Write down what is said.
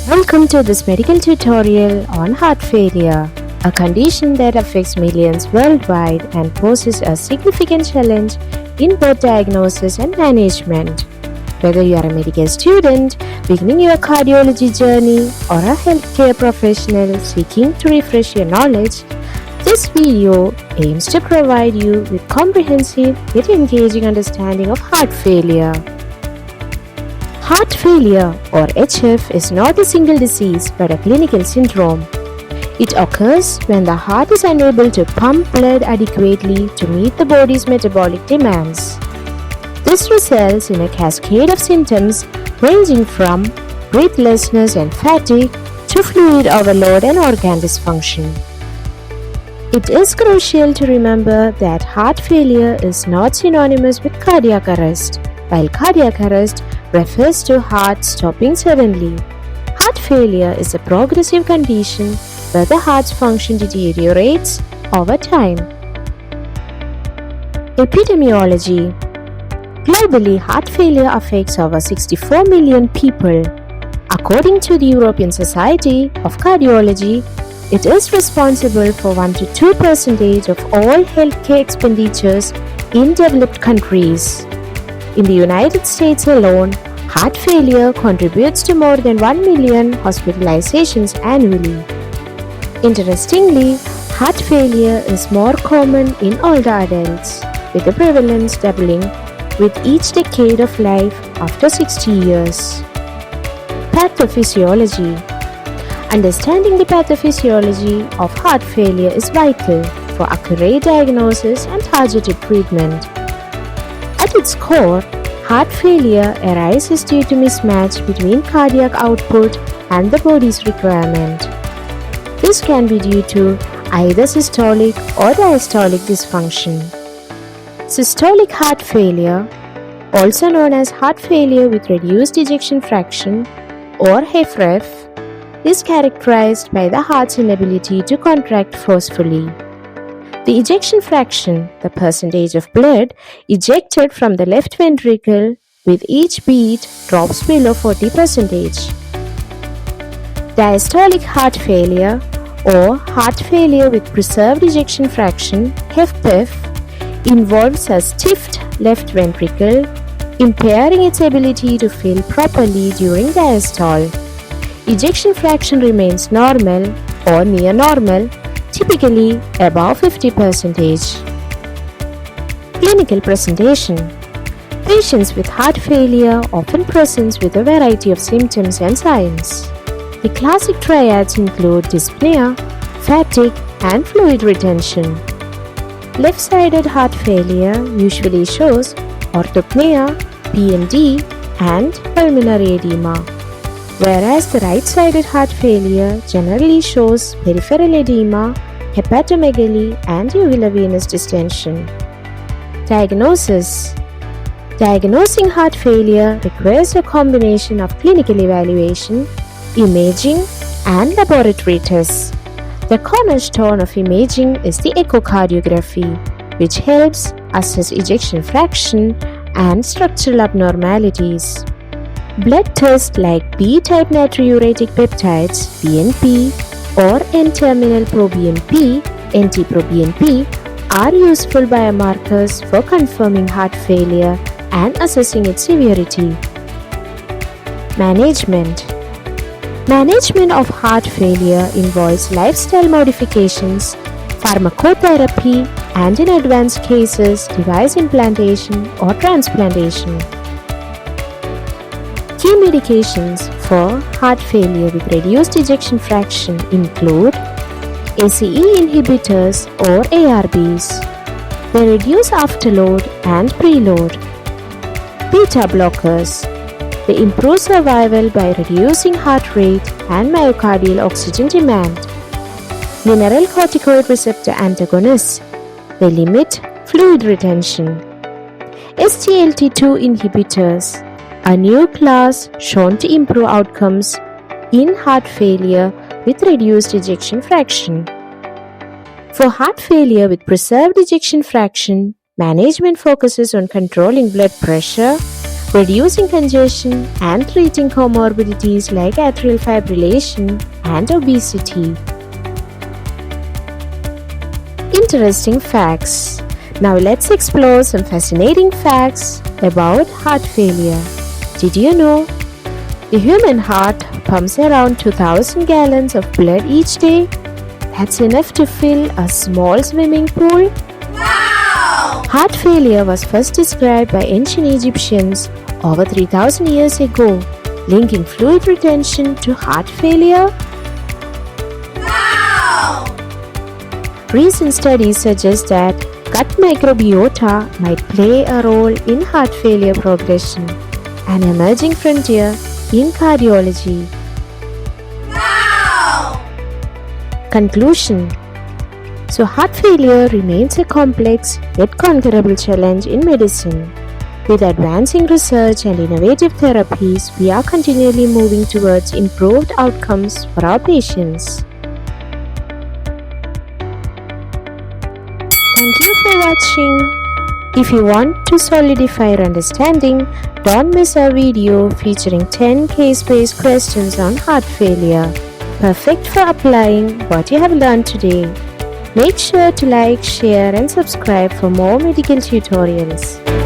Welcome to this medical tutorial on heart failure, a condition that affects millions worldwide and poses a significant challenge in both diagnosis and management. Whether you are a medical student beginning your cardiology journey or a healthcare professional seeking to refresh your knowledge, this video aims to provide you with comprehensive yet engaging understanding of heart failure. Heart failure or HF is not a single disease but a clinical syndrome. It occurs when the heart is unable to pump blood adequately to meet the body's metabolic demands. This results in a cascade of symptoms ranging from breathlessness and fatigue to fluid overload and organ dysfunction. It is crucial to remember that heart failure is not synonymous with cardiac arrest, while cardiac arrest refers to heart stopping suddenly. Heart failure is a progressive condition where the heart's function deteriorates over time. Epidemiology. Globally, heart failure affects over 64 million people. According to the European Society of Cardiology, it is responsible for 1 to 2% of all healthcare expenditures in developed countries. In the United States alone, heart failure contributes to more than 1 million hospitalizations annually. Interestingly, heart failure is more common in older adults, with the prevalence doubling with each decade of life after 60 years. Pathophysiology. Understanding the pathophysiology of heart failure is vital for accurate diagnosis and targeted treatment. At its core, heart failure arises due to mismatch between cardiac output and the body's requirement. This can be due to either systolic or diastolic dysfunction. Systolic heart failure, also known as heart failure with reduced ejection fraction or HFrEF, is characterized by the heart's inability to contract forcefully. The ejection fraction, the percentage of blood ejected from the left ventricle with each beat, drops below 40%. Diastolic heart failure or heart failure with preserved ejection fraction, HFpEF, involves a stiffed left ventricle, impairing its ability to fill properly during diastole. Ejection fraction remains normal or near normal, typically above 50%. Clinical presentation. Patients with heart failure often present with a variety of symptoms and signs. The classic triads include dyspnea, fatigue, and fluid retention. Left-sided heart failure usually shows orthopnea, PND, and pulmonary edema, whereas the right-sided heart failure generally shows peripheral edema, hepatomegaly, and uvular venous distension. Diagnosis. Diagnosing heart failure requires a combination of clinical evaluation, imaging, and laboratory tests. The cornerstone of imaging is the echocardiography, which helps assess ejection fraction and structural abnormalities. Blood tests like B-type natriuretic peptides (BNP) or N-terminal proBNP (NT-proBNP) are useful biomarkers for confirming heart failure and assessing its severity. Management. Management of heart failure involves lifestyle modifications, pharmacotherapy, and in advanced cases, device implantation or transplantation. Key medications for heart failure with reduced ejection fraction include ACE inhibitors or ARBs. They reduce afterload and preload. Beta blockers. They improve survival by reducing heart rate and myocardial oxygen demand. Mineralocorticoid receptor antagonists. They limit fluid retention. SGLT2 inhibitors, a new class shown to improve outcomes in heart failure with reduced ejection fraction. For heart failure with preserved ejection fraction, management focuses on controlling blood pressure, reducing congestion and treating comorbidities like atrial fibrillation and obesity. Interesting facts. Now let's explore some fascinating facts about heart failure. Did you know? The human heart pumps around 2000 gallons of blood each day. That's enough to fill a small swimming pool. Wow! Heart failure was first described by ancient Egyptians over 3000 years ago, linking fluid retention to heart failure. Wow! Recent studies suggest that gut microbiota might play a role in heart failure progression, an emerging frontier in cardiology. Wow! Conclusion. So, heart failure remains a complex yet conquerable challenge in medicine. With advancing research and innovative therapies, we are continually moving towards improved outcomes for our patients. Thank you for watching. If you want to solidify your understanding, don't miss our video featuring 10 case-based questions on heart failure, perfect for applying what you have learned today. Make sure to like, share and subscribe for more medical tutorials.